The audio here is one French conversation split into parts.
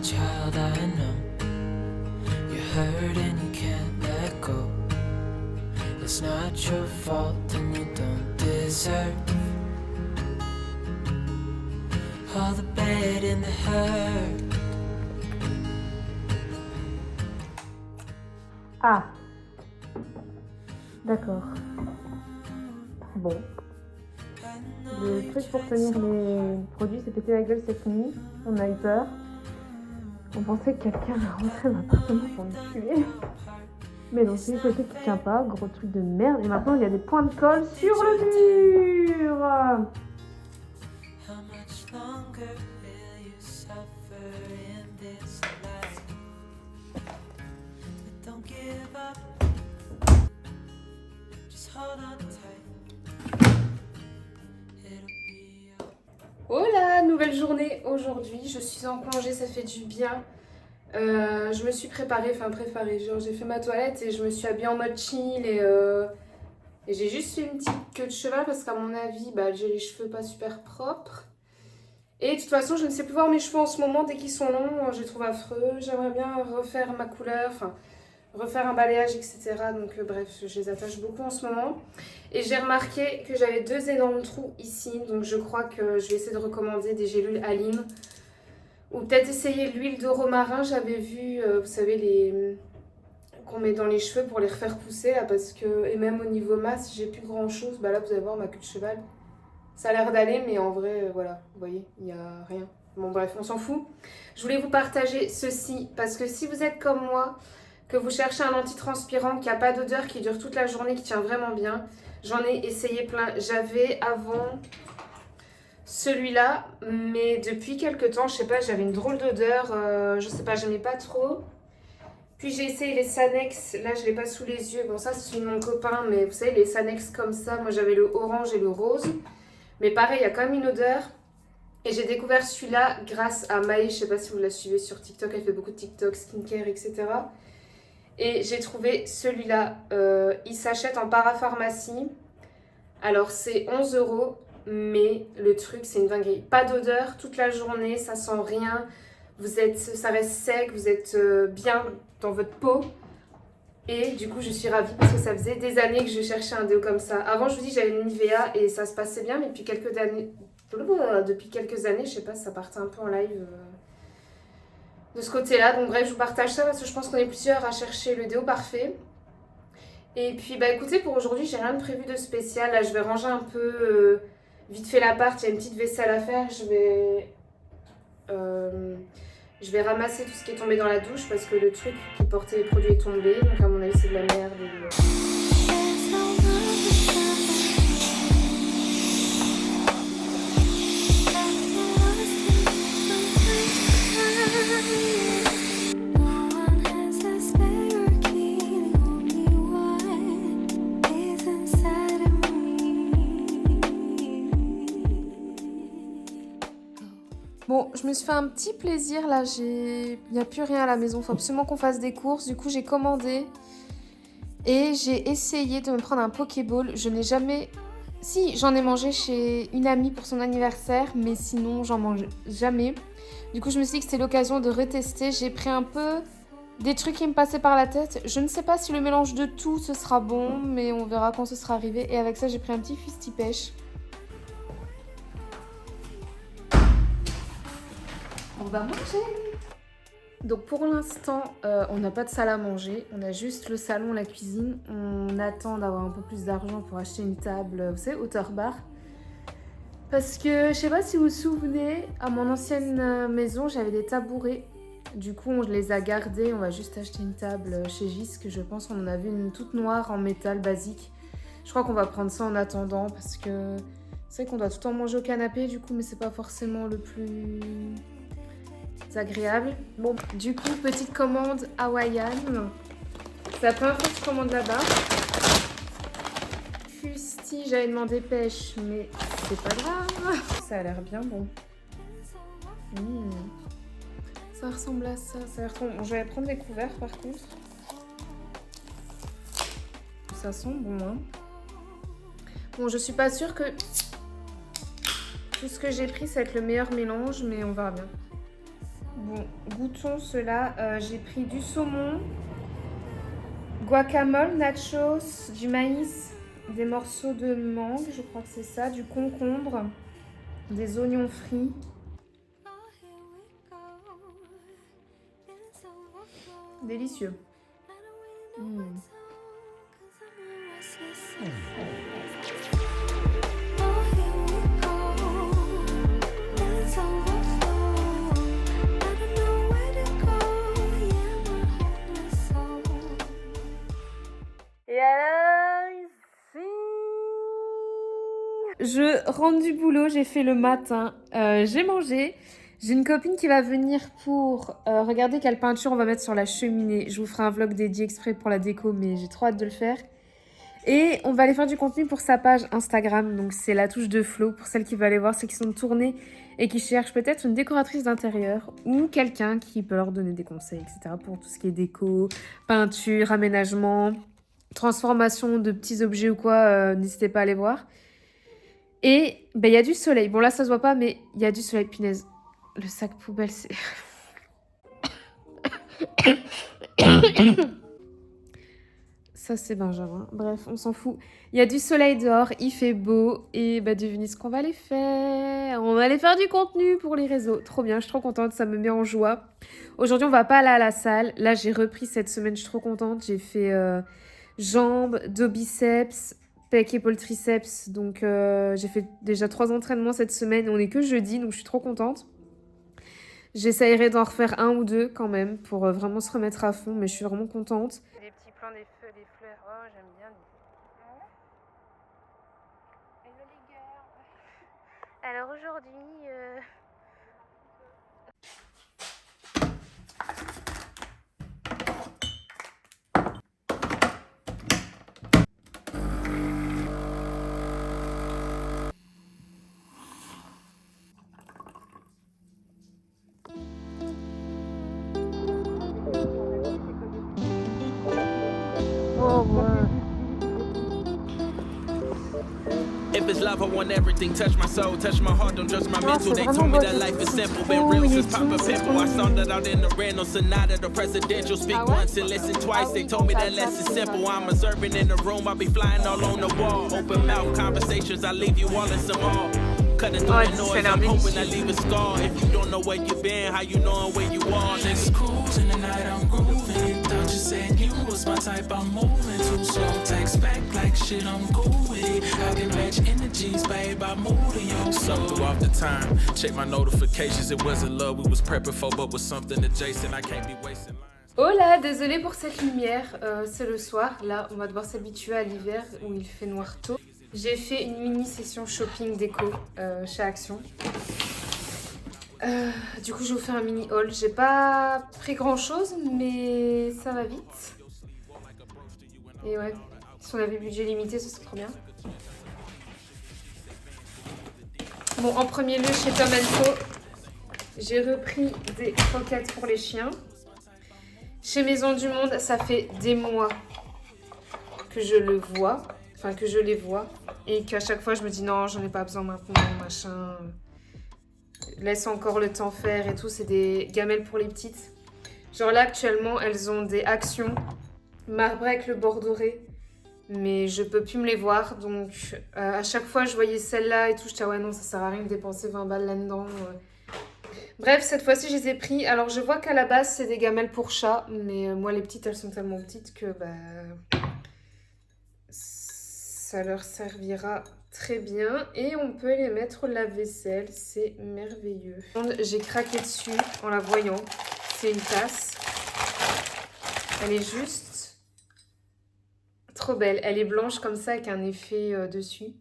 child, I know. You're hurt and you can't let go. It's not your fault and you don't deserve all the bad and the hurt. Ah, d'accord. Bon. Le truc pour tenir les produits s'est pété la gueule cette nuit. On a eu peur. On pensait que quelqu'un allait rentrer dans l'appartement pour nous tuer. Mais non, c'est juste le truc qui tient pas. Gros truc de merde. Et maintenant, il y a des points de colle sur le mur. How much longer will you suffer in this life? But don't give up. Just hold on tight. It'll be alright. Hola, nouvelle journée aujourd'hui, je suis en congé, ça fait du bien. Je me suis préparée, genre j'ai fait ma toilette et je me suis habillée en mode chill et j'ai juste fait une petite queue de cheval parce qu'à mon avis, j'ai les cheveux pas super propres. Et de toute façon, je ne sais plus voir mes cheveux en ce moment, dès qu'ils sont longs, je les trouve affreux. J'aimerais bien refaire ma couleur, refaire un balayage, etc. Donc bref, je les attache beaucoup en ce moment. Et j'ai remarqué que j'avais 2 énormes trous ici, donc je crois que je vais essayer de recommander des gélules Alim. Ou peut-être essayer l'huile de romarin, j'avais vu, vous savez, les qu'on met dans les cheveux pour les refaire pousser, là, parce que, et même au niveau masse, j'ai plus grand chose. Là, vous allez voir ma queue de cheval. Ça a l'air d'aller, mais en vrai, voilà, vous voyez, il n'y a rien. Bon, bref, on s'en fout. Je voulais vous partager ceci, parce que si vous êtes comme moi, que vous cherchez un antitranspirant qui n'a pas d'odeur, qui dure toute la journée, qui tient vraiment bien, j'en ai essayé plein. J'avais avant celui-là, mais depuis quelques temps, je sais pas, j'avais une drôle d'odeur, je sais pas, j'aimais pas trop. Puis j'ai essayé les Sanex, là je l'ai pas sous les yeux, bon ça c'est celui de mon copain, mais vous savez les Sanex comme ça, moi j'avais le orange et le rose. Mais pareil, il y a quand même une odeur. Et j'ai découvert celui-là grâce à Maë, je sais pas si vous la suivez sur TikTok, elle fait beaucoup de TikTok, skincare, etc. Et j'ai trouvé celui-là, il s'achète en parapharmacie. Alors c'est 11 €, mais le truc c'est une dinguerie. Pas d'odeur toute la journée, ça sent rien. Ça reste sec, vous êtes bien dans votre peau. Et du coup je suis ravie parce que ça faisait des années que je cherchais un déo comme ça. Avant je vous dis j'avais une Nivea et ça se passait bien, mais depuis quelques années, je sais pas, ça partait un peu en live de ce côté-là. Donc bref, je vous partage ça parce que je pense qu'on est plusieurs à chercher le déo parfait. Et puis écoutez, pour aujourd'hui j'ai rien de prévu de spécial. Là je vais ranger un peu vite fait l'appart, il y a une petite vaisselle à faire. Je vais ramasser tout ce qui est tombé dans la douche parce que le truc qui portait les produits est tombé. Donc à mon avis c'est de la merde. Bon, je me suis fait un petit plaisir là, il n'y a plus rien à la maison, il faut absolument qu'on fasse des courses. Du coup, j'ai commandé et j'ai essayé de me prendre un Pokéball. Je n'ai jamais... Si, j'en ai mangé chez une amie pour son anniversaire, mais sinon, j'en mange jamais. Du coup, je me suis dit que c'était l'occasion de retester. J'ai pris un peu des trucs qui me passaient par la tête. Je ne sais pas si le mélange de tout, ce sera bon, mais on verra quand ce sera arrivé. Et avec ça, j'ai pris un petit fusti pêche. On va manger. Donc pour l'instant, on n'a pas de salle à manger. On a juste le salon, la cuisine. On attend d'avoir un peu plus d'argent pour acheter une table, vous savez, hauteur bar. Parce que, je sais pas si vous vous souvenez, à mon ancienne maison, j'avais des tabourets. Du coup, on les a gardés. On va juste acheter une table chez Gis, que je pense qu'on en avait une toute noire en métal basique. Je crois qu'on va prendre ça en attendant parce que c'est vrai qu'on doit tout le temps manger au canapé, du coup, mais c'est pas forcément le plus... agréable. Bon, du coup, petite commande hawaïenne. C'est la première fois que je commande là-bas. Fusti, j'avais demandé pêche, mais c'est pas grave. Ça a l'air bien bon. Ça ressemble à ça. Bon, je vais prendre des couverts par contre. Ça sent bon, hein. Bon, je suis pas sûre que tout ce que j'ai pris, ça va être le meilleur mélange, mais on verra bien. Bon, goûtons cela. J'ai pris du saumon, guacamole, nachos, du maïs, des morceaux de mangue, je crois que c'est ça, du concombre, des oignons frits. Délicieux. Et alors, ici, je rentre du boulot, j'ai fait le matin, j'ai mangé. J'ai une copine qui va venir pour regarder quelle peinture on va mettre sur la cheminée. Je vous ferai un vlog dédié exprès pour la déco, mais j'ai trop hâte de le faire. Et on va aller faire du contenu pour sa page Instagram, donc c'est la touche de flow. Pour celles qui veulent aller voir, ceux qui sont de tournée et qui cherchent peut-être une décoratrice d'intérieur ou quelqu'un qui peut leur donner des conseils, etc. pour tout ce qui est déco, peinture, aménagement, transformation de petits objets ou quoi, n'hésitez pas à aller voir. Et il y a du soleil. Bon là ça se voit pas, mais il y a du soleil, punaise. Le sac poubelle, c'est... Ça, c'est Benjamin. Bref, on s'en fout. Il y a du soleil dehors, il fait beau. Et devinez ce qu'on va aller faire. On va aller faire du contenu pour les réseaux. Trop bien, je suis trop contente, ça me met en joie. Aujourd'hui, on va pas aller à la salle. Là, j'ai repris cette semaine, je suis trop contente. J'ai fait jambes, dos biceps, pec, épaule, triceps. Donc, j'ai fait déjà 3 entraînements cette semaine. On est que jeudi, donc je suis trop contente. J'essayerai d'en refaire 1 ou 2 quand même pour vraiment se remettre à fond, mais je suis vraiment contente. Les petits plants des fleurs, oh j'aime bien. Alors aujourd'hui... If it's love, I want everything. Touch my soul, touch my heart, don't judge my mental. They told me that life is simple, been real since Papa Pimple. I started out in the Renault Sonata, the presidential. Speak once and listen twice. They told me that less is simple. I'm observing in the room, I be flying all on the wall. Open mouth conversations, I leave you all in some awe. Cutting through the noise, I'm hoping I leave a scar. If you don't know where you been, how you knowin' where you are? Niggas cruising tonight, I'm grooving. Thought you said you was my type, I'm moving too slow. Text back like shit, I'm cool with it. I can match energies, babe, I move in your soul. Through off the time, check my notifications. It wasn't love we was prepping for, but was something adjacent. I can't be wasting lines. Oh là, désolée pour cette lumière, c'est le soir. Là, on va devoir s'habituer à l'hiver où il fait noir tôt. J'ai fait une mini session shopping déco chez Action. Du coup, je vais vous faire un mini haul. J'ai pas pris grand chose, mais ça va vite. Et ouais, si on avait budget limité, ce serait trop bien. Bon, en premier lieu, chez Tom & Co, j'ai repris des croquettes pour les chiens. Chez Maison du Monde, ça fait des mois que je le vois. Enfin, que je les vois. Et qu'à chaque fois, je me dis non, j'en ai pas besoin maintenant, machin. Laisse encore le temps faire et tout. C'est des gamelles pour les petites. Genre là, actuellement, elles ont des actions marbrées avec le bord doré. Mais je peux plus me les voir. Donc, à chaque fois, je voyais celle-là et tout. Je disais, ouais, non, ça sert à rien de dépenser 20 balles là-dedans. Bref, cette fois-ci, je les ai pris. Alors, je vois qu'à la base, c'est des gamelles pour chat. Mais moi, les petites, elles sont tellement petites que ça leur servira très bien. Et on peut les mettre au lave-vaisselle. C'est merveilleux. J'ai craqué dessus en la voyant. C'est une tasse. Elle est juste trop belle. Elle est blanche comme ça avec un effet dessus.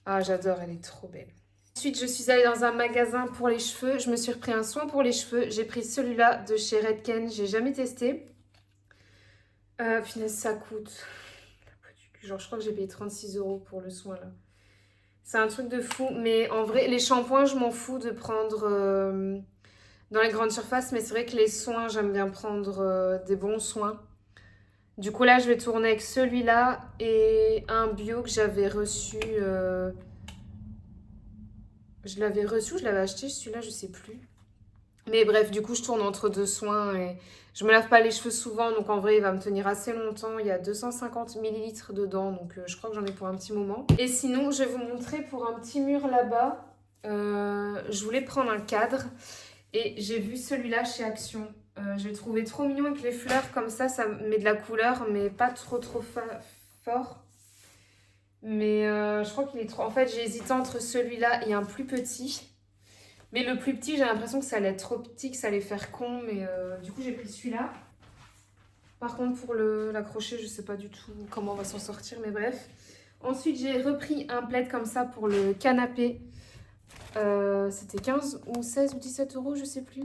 Ah, j'adore. Elle est trop belle. Ensuite, je suis allée dans un magasin pour les cheveux. Je me suis repris un soin pour les cheveux. J'ai pris celui-là de chez Redken. J'ai jamais testé. Finalement, ça coûte... Genre, je crois que j'ai payé 36 € pour le soin, là. C'est un truc de fou. Mais en vrai, les shampoings, je m'en fous de prendre dans les grandes surfaces. Mais c'est vrai que les soins, j'aime bien prendre des bons soins. Du coup, là, je vais tourner avec celui-là et un bio que j'avais reçu... Je l'avais reçu ou je l'avais acheté, celui-là, je sais plus. Mais bref, du coup, je tourne entre deux soins et je me lave pas les cheveux souvent. Donc en vrai, il va me tenir assez longtemps. Il y a 250 millilitres dedans. Donc je crois que j'en ai pour un petit moment. Et sinon, je vais vous montrer pour un petit mur là-bas. Je voulais prendre un cadre. Et j'ai vu celui-là chez Action. J'ai trouvé trop mignon avec les fleurs. Comme ça met de la couleur. Mais pas trop fort. Mais je crois qu'il est trop... En fait, j'ai hésité entre celui-là et un plus petit. Mais le plus petit, j'ai l'impression que ça allait être trop petit, que ça allait faire con. Mais du coup, j'ai pris celui-là. Par contre, pour l'accrocher, je sais pas du tout comment on va s'en sortir. Mais bref. Ensuite, j'ai repris un plaid comme ça pour le canapé. C'était 15 ou 16 ou 17 euros, je sais plus.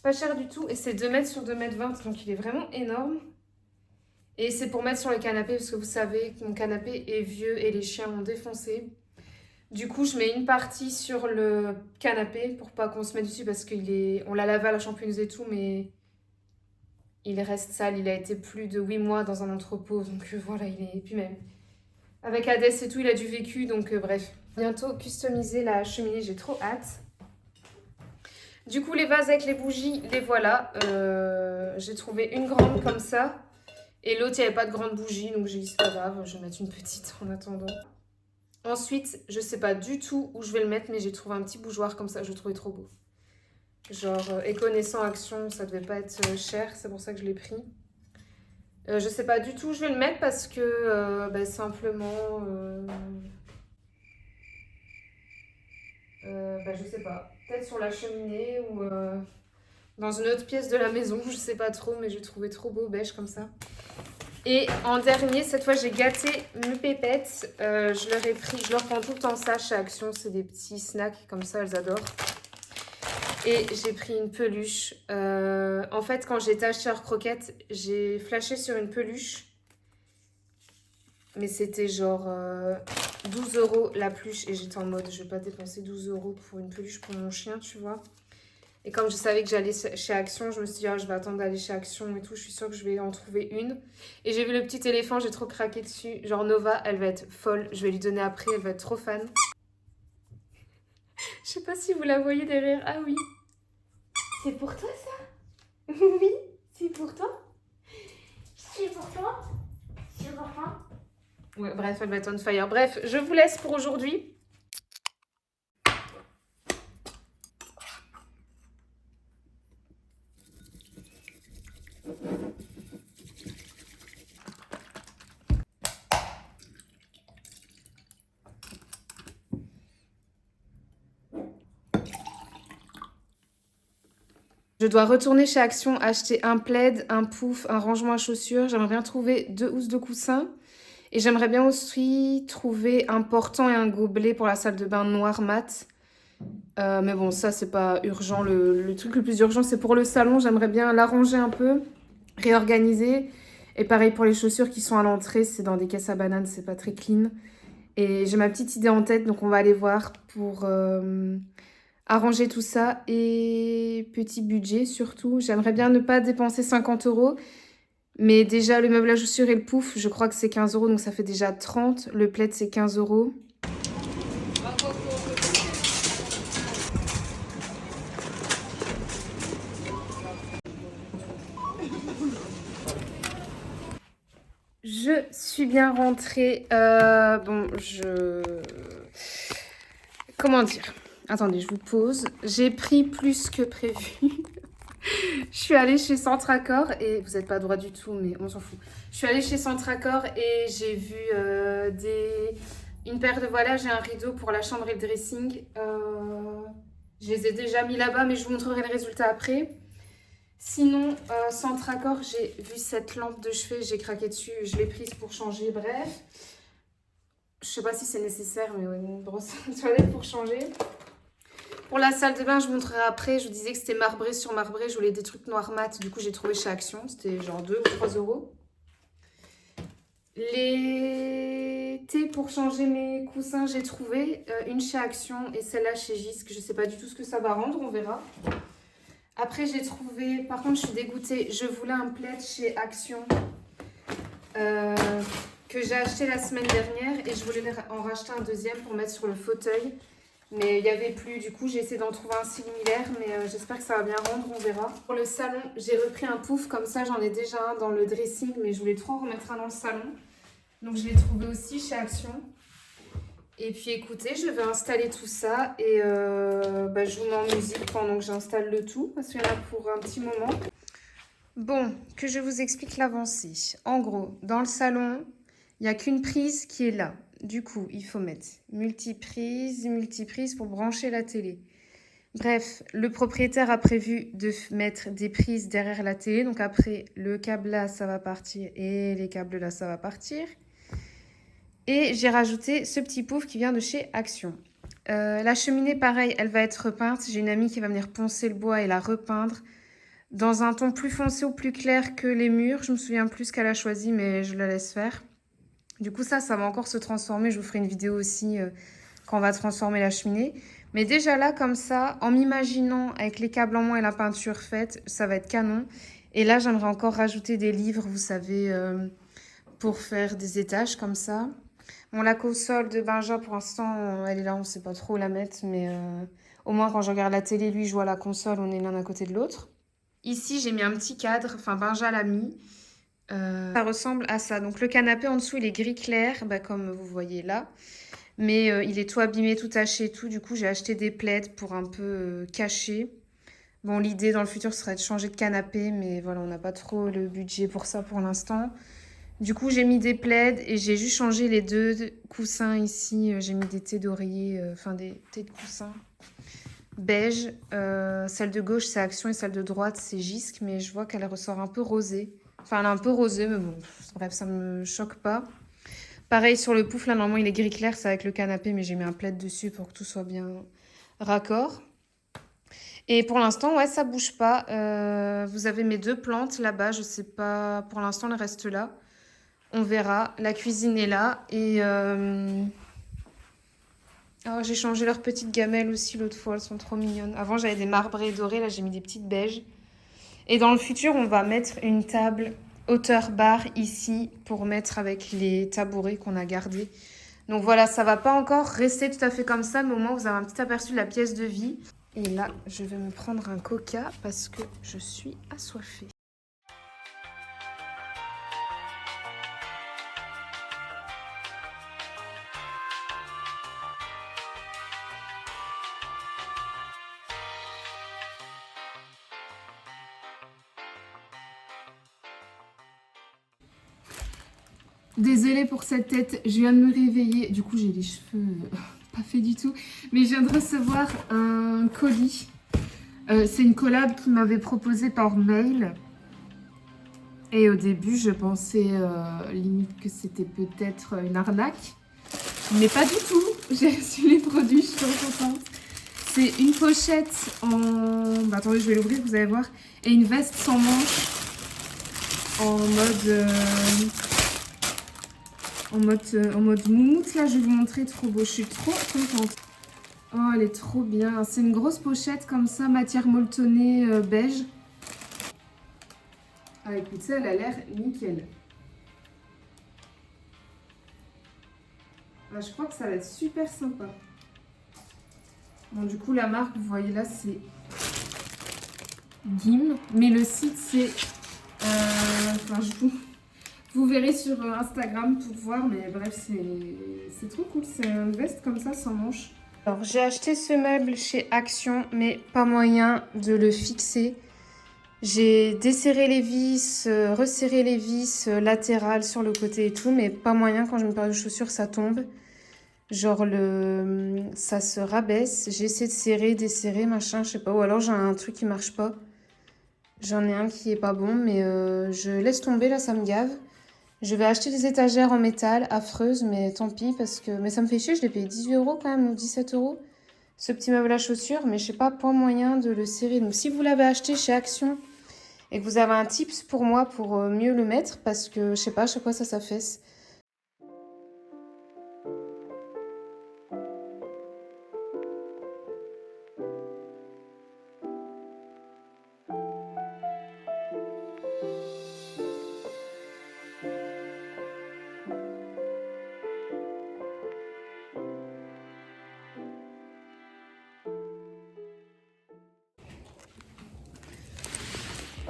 Pas cher du tout. Et c'est 2 mètres sur 2 mètres 20. Donc, il est vraiment énorme. Et c'est pour mettre sur le canapé. Parce que vous savez que mon canapé est vieux et les chiens m'ont défoncé. Du coup, je mets une partie sur le canapé pour pas qu'on se mette dessus parce on l'a lavé à la shampooise et tout, mais il reste sale. Il a été plus de 8 mois dans un entrepôt, donc voilà, et puis même avec Hades et tout, il a du vécu, donc bref. Bientôt customiser la cheminée, j'ai trop hâte. Du coup, les vases avec les bougies, les voilà. J'ai trouvé une grande comme ça et l'autre, il n'y avait pas de grande bougie, donc j'ai dit c'est pas grave, je vais mettre une petite en attendant. Ensuite, je sais pas du tout où je vais le mettre, mais j'ai trouvé un petit bougeoir comme ça, je le trouvais trop beau. Genre, et connaissant Action, ça devait pas être cher, c'est pour ça que je l'ai pris. Je sais pas du tout où je vais le mettre parce que simplement... je sais pas, peut-être sur la cheminée ou dans une autre pièce de la maison, je sais pas trop, mais je le trouvais trop beau, beige comme ça. Et en dernier, cette fois, j'ai gâté mes pépettes. Je leur prends tout le temps ça chez Action. C'est des petits snacks comme ça, elles adorent. Et j'ai pris une peluche. En fait, quand j'étais à Chez Croquette, j'ai flashé sur une peluche. Mais c'était genre 12 € la peluche. Et j'étais en mode, je vais pas dépenser 12 € pour une peluche pour mon chien, tu vois. Et comme je savais que j'allais chez Action, je me suis dit, je vais attendre d'aller chez Action et tout. Je suis sûre que je vais en trouver une. Et j'ai vu le petit éléphant, j'ai trop craqué dessus. Genre Nova, elle va être folle. Je vais lui donner après, elle va être trop fan. Je sais pas si vous la voyez derrière. Ah oui. C'est pour toi ça? Oui, c'est pour toi. C'est pour toi. C'est pour toi. Ouais, bref, elle va être on fire. Bref, je vous laisse pour aujourd'hui. Je dois retourner chez Action, acheter un plaid, un pouf, un rangement à chaussures. J'aimerais bien trouver 2 housses de coussin. Et j'aimerais bien aussi trouver un portant et un gobelet pour la salle de bain noir mat. Mais bon, ça, c'est pas urgent. Le truc le plus urgent, c'est pour le salon. J'aimerais bien l'arranger un peu, réorganiser. Et pareil pour les chaussures qui sont à l'entrée. C'est dans des caisses à bananes, c'est pas très clean. Et j'ai ma petite idée en tête, donc on va aller voir pour... arranger tout ça et petit budget surtout. J'aimerais bien ne pas dépenser 50 €. Mais déjà, le meuble à chaussures et le pouf, je crois que c'est 15 €. Donc ça fait déjà 30. Le plaid, c'est 15 €. Je suis bien rentrée. Comment dire ? Attendez, je vous pose. J'ai pris plus que prévu. Je suis allée chez Centracor et vous n'êtes pas droit du tout, mais on s'en fout. Je suis allée chez Centracor et j'ai vu une paire de voilages et un rideau pour la chambre et le dressing. Je les ai déjà mis là-bas, mais je vous montrerai le résultat après. Sinon, Centracor, j'ai vu cette lampe de chevet, j'ai craqué dessus, je l'ai prise pour changer, bref. Je sais pas si c'est nécessaire, mais ouais, une brosse à toilette pour changer. Pour la salle de bain, je vous montrerai après. Je vous disais que c'était marbré sur marbré. Je voulais des trucs noirs mat. Du coup, j'ai trouvé chez Action. C'était genre 2 ou 3 €. Les thés pour changer mes coussins, j'ai trouvé. Une chez Action et celle-là chez Gisque. Je sais pas du tout ce que ça va rendre. On verra. Après, j'ai trouvé... Par contre, je suis dégoûtée. Je voulais un plaid chez Action que j'ai acheté la semaine dernière. Et je voulais en racheter un deuxième pour mettre sur le fauteuil. Mais il n'y avait plus, du coup j'ai essayé d'en trouver un similaire, mais j'espère que ça va bien rendre, on verra. Pour le salon, j'ai repris un pouf, comme ça j'en ai déjà un dans le dressing, mais je voulais trop en remettre un dans le salon. Donc je l'ai trouvé aussi chez Action. Et puis écoutez, je vais installer tout ça et je vous mets en musique pendant que j'installe le tout, parce qu'il y en a pour un petit moment. Bon, que je vous explique l'avancée. En gros, dans le salon, il n'y a qu'une prise qui est là. Du coup, il faut mettre multiprise pour brancher la télé. Bref, le propriétaire a prévu de mettre des prises derrière la télé. Donc après, le câble là, ça va partir et les câbles là, ça va partir. Et j'ai rajouté ce petit pouf qui vient de chez Action. La cheminée, pareil, elle va être repeinte. J'ai une amie qui va venir poncer le bois et la repeindre dans un ton plus foncé ou plus clair que les murs. Je me souviens plus ce qu'elle a choisi, mais je la laisse faire. Du coup, ça va encore se transformer. Je vous ferai une vidéo aussi quand on va transformer la cheminée. Mais déjà là, comme ça, en m'imaginant avec les câbles en moins et la peinture faite, ça va être canon. Et là, j'aimerais encore rajouter des livres, vous savez, pour faire des étages comme ça. Bon, la console de Benja, pour l'instant, elle est là, on ne sait pas trop où la mettre. Mais au moins, quand je regarde la télé, lui, je vois la console, on est l'un à côté de l'autre. Ici, j'ai mis un petit cadre, enfin Benja l'a mis. Ça ressemble à ça. Donc le canapé en dessous, il est gris clair, comme vous voyez là. Mais il est tout abîmé, tout taché et tout. Du coup, j'ai acheté des plaids pour un peu cacher. Bon, l'idée dans le futur serait de changer de canapé, mais voilà, on n'a pas trop le budget pour ça pour l'instant. Du coup, j'ai mis des plaids et j'ai juste changé les deux coussins ici. J'ai mis des thés d'oreiller, des thés de coussins beige. Celle de gauche, c'est Action et celle de droite, c'est Gisque, mais je vois qu'elle ressort un peu rosée. Enfin, elle est un peu rosée, mais bon, bref, ça me choque pas. Pareil sur le pouf, là, normalement, il est gris clair, c'est avec le canapé, mais j'ai mis un plaid dessus pour que tout soit bien raccord. Et pour l'instant, ouais, ça bouge pas. Vous avez mes deux plantes là-bas, je sais pas, pour l'instant, elles restent là. On verra. La cuisine est là et... Oh, j'ai changé leurs petites gamelles aussi l'autre fois, elles sont trop mignonnes. Avant, j'avais des marbrés dorés, là, j'ai mis des petites beiges. Et dans le futur, on va mettre une table hauteur bar ici pour mettre avec les tabourets qu'on a gardés. Donc voilà, ça va pas encore rester tout à fait comme ça, mais au moins vous avez un petit aperçu de la pièce de vie. Et là, je vais me prendre un coca parce que je suis assoiffée. Désolée pour cette tête, je viens de me réveiller. Du coup, j'ai les cheveux pas faits du tout. Mais je viens de recevoir un colis. C'est une collab qui m'avait proposé par mail. Et au début, je pensais limite que c'était peut-être une arnaque. Mais pas du tout. J'ai reçu les produits, je suis trop contente. C'est une pochette en... attendez, je vais l'ouvrir, vous allez voir. Et une veste sans manches en mode moumoute. Là, je vais vous montrer, trop beau. Je suis trop contente. Oh, elle est trop bien. C'est une grosse pochette comme ça, matière molletonnée beige. Ah, écoutez, elle a l'air nickel. Ah, je crois que ça va être super sympa. Bon, du coup, la marque, vous voyez là, c'est Gim. Mais le site, c'est... Vous verrez sur Instagram pour voir, mais bref, c'est trop cool. C'est une veste comme ça, sans manches. Alors, j'ai acheté ce meuble chez Action, mais pas moyen de le fixer. J'ai desserré les vis, resserré les vis latérales sur le côté et tout, mais pas moyen, quand je mets une paire de chaussures, ça tombe. Genre, ça se rabaisse. J'ai essayé de serrer, desserrer, machin, je sais pas. Ou alors, j'ai un truc qui marche pas. J'en ai un qui est pas bon, mais je laisse tomber, là, ça me gave. Je vais acheter des étagères en métal, affreuses, mais tant pis, parce que... Mais ça me fait chier, je l'ai payé 18 € quand même, ou 17 €, ce petit meuble à chaussures, mais je sais pas, point moyen de le serrer. Donc si vous l'avez acheté chez Action et que vous avez un tips pour moi pour mieux le mettre, parce que, je sais pas, à chaque fois ça s'affaisse.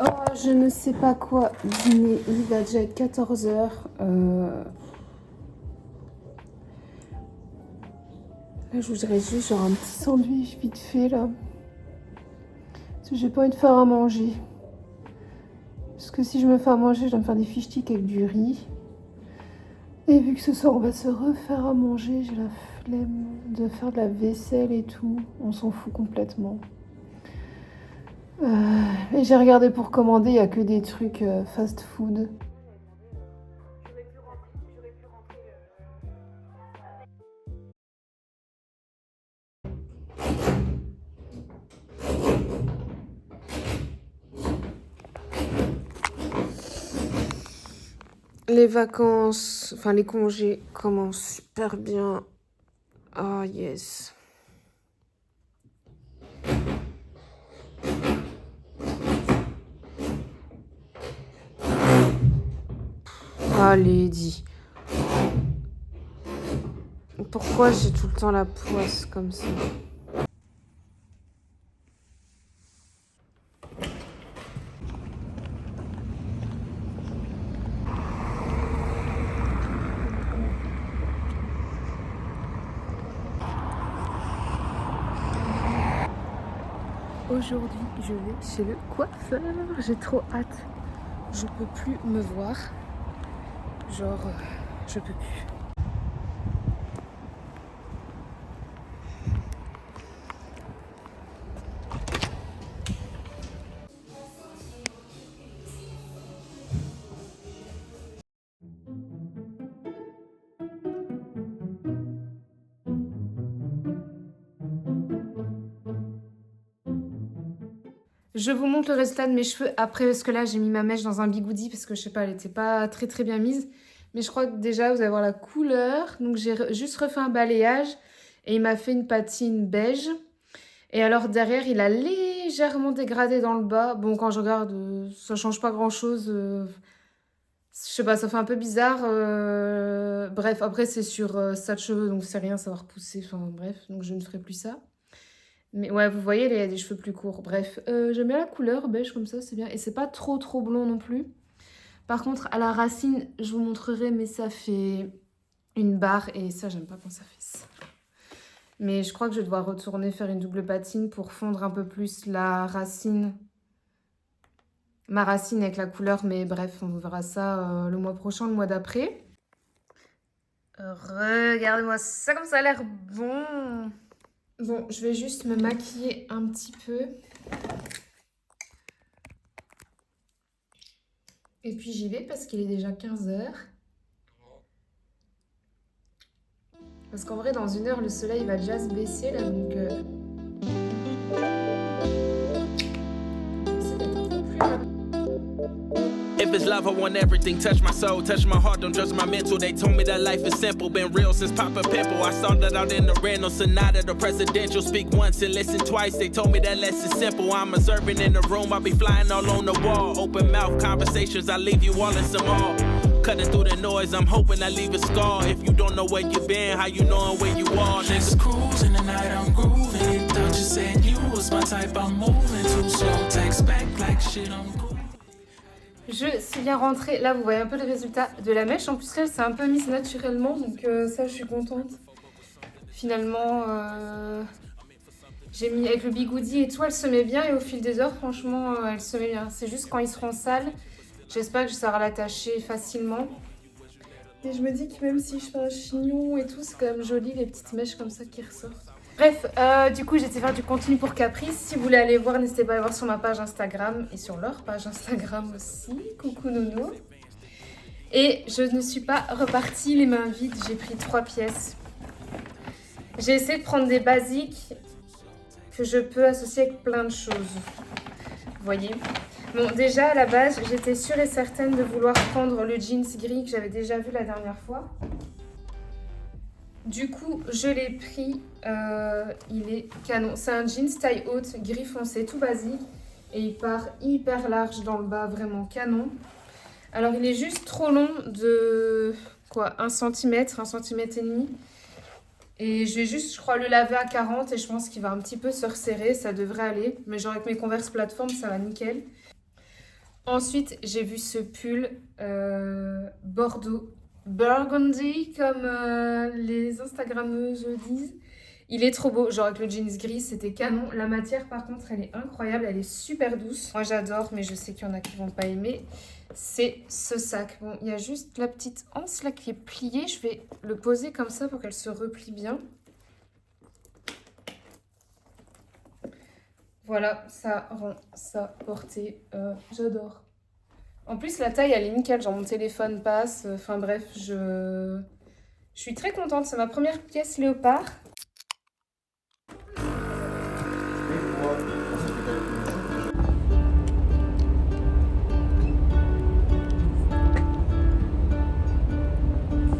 Oh, je ne sais pas quoi dîner. Il va déjà être 14h. Là, je voudrais juste genre un petit sandwich vite fait là. Parce que j'ai pas envie de faire à manger. Parce que si je me fais à manger, je dois me faire des fish sticks avec du riz. Et vu que ce soir on va se refaire à manger, j'ai la flemme de faire de la vaisselle et tout. On s'en fout complètement. Et j'ai regardé pour commander, il n'y a que des trucs fast food. Les vacances, enfin les congés commencent super bien. Ah yes. Allez, dis. Pourquoi j'ai tout le temps la poisse comme ça? Aujourd'hui, je vais chez le coiffeur. J'ai trop hâte. Je peux plus me voir. Genre, je peux plus. Je vous montre le résultat de mes cheveux après, parce que là, j'ai mis ma mèche dans un bigoudi, parce que je sais pas, elle était pas très bien mise. Mais je crois que déjà, vous allez voir la couleur. Donc, j'ai juste refait un balayage et il m'a fait une patine beige. Et alors, derrière, il a légèrement dégradé dans le bas. Bon, quand je regarde, ça change pas grand-chose. Je sais pas, ça fait un peu bizarre. Bref, après, c'est sur ça de cheveux, donc c'est rien, ça va repousser. Enfin, bref, donc je ne ferai plus ça. Mais ouais, vous voyez, il y a des cheveux plus courts. Bref, j'aime bien la couleur beige comme ça, c'est bien. Et c'est pas trop blond non plus. Par contre, à la racine, je vous montrerai, mais ça fait une barre. Et ça, j'aime pas quand ça fait ça. Mais je crois que je dois retourner faire une double patine pour fondre un peu plus la racine. Ma racine avec la couleur. Mais bref, on verra ça le mois prochain, le mois d'après. Regardez-moi ça, comme ça a l'air bon. Bon, je vais juste me maquiller un petit peu. Et puis j'y vais parce qu'il est déjà 15h. Parce qu'en vrai, dans 1 heure, le soleil va déjà se baisser là, donc... c'est d'être un peu plus rapide. If it's love, I want everything. Touch my soul, touch my heart, don't judge my mental. They told me that life is simple, been real since Papa Pimple. I started out in the Renault Sonata, the presidential. Speak once and listen twice. They told me that less is simple. I'm observing in the room, I be flying all on the wall. Open mouth conversations, I leave you all in some awe. Cutting through the noise, I'm hoping I leave a scar. If you don't know where you've been, how you knowing where you are? Just cruising the night, I'm grooving. Thought you said you was my type, I'm moving too slow. Text back like shit, I'm cool. Je suis bien rentrée. Là, vous voyez un peu le résultat de la mèche. En plus, elle s'est un peu mise naturellement. Donc ça, je suis contente. Finalement, j'ai mis avec le bigoudi et tout. Elle se met bien. Et au fil des heures, franchement, elle se met bien. C'est juste quand ils seront sales. J'espère que je saurai l'attacher facilement. Et je me dis que même si je fais un chignon et tout, c'est quand même joli, les petites mèches comme ça qui ressortent. Bref, du coup, j'essaie de faire du contenu pour Caprice. Si vous voulez aller voir, n'hésitez pas à aller voir sur ma page Instagram et sur leur page Instagram aussi. Coucou Nono. Et je ne suis pas repartie les mains vides, j'ai pris 3 pièces. J'ai essayé de prendre des basiques que je peux associer avec plein de choses. Vous voyez ? Bon, déjà, à la base, j'étais sûre et certaine de vouloir prendre le jeans gris que j'avais déjà vu la dernière fois. Du coup, je l'ai pris. Il est canon. C'est un jeans taille haute, gris foncé, tout basique. Et il part hyper large dans le bas, vraiment canon. Alors, il est juste trop long de... quoi, 1 cm, 1 cm et demi. Et je vais juste, je crois, le laver à 40 et je pense qu'il va un petit peu se resserrer. Ça devrait aller. Mais genre, avec mes Converse plateforme, ça va nickel. Ensuite, j'ai vu ce pull Bordeaux Burgundy, comme les Instagrammeuses disent. Il est trop beau, genre avec le jeans gris, c'était canon. La matière, par contre, elle est incroyable, elle est super douce. Moi, j'adore, mais je sais qu'il y en a qui vont pas aimer. C'est ce sac. Bon, il y a juste la petite anse là qui est pliée. Je vais le poser comme ça pour qu'elle se replie bien. Voilà, ça rend sa portée. J'adore. En plus, la taille, elle est nickel. Genre, mon téléphone passe. Enfin bref, je suis très contente. C'est ma première pièce léopard.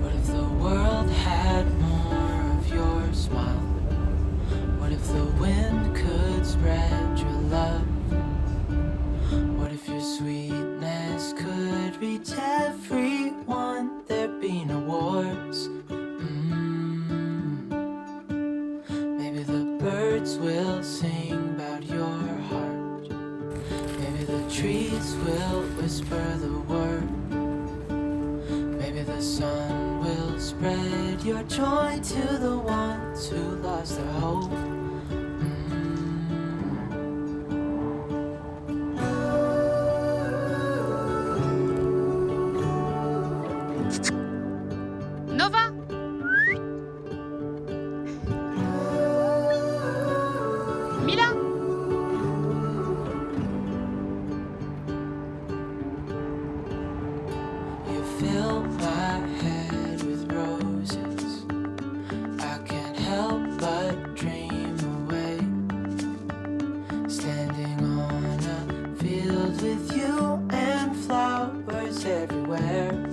What if the world had more of your smile? What if the wind could spread your love? What if your sweetness could reach everyone? There'd be no wars. Maybe the birds will sing about your heart. Maybe the trees will whisper the word. Maybe the sun will spread your joy to the ones who lost their hope. Nova! Mila! You fill my head with roses. I can't help but dream away. Standing on a field with you and flowers everywhere.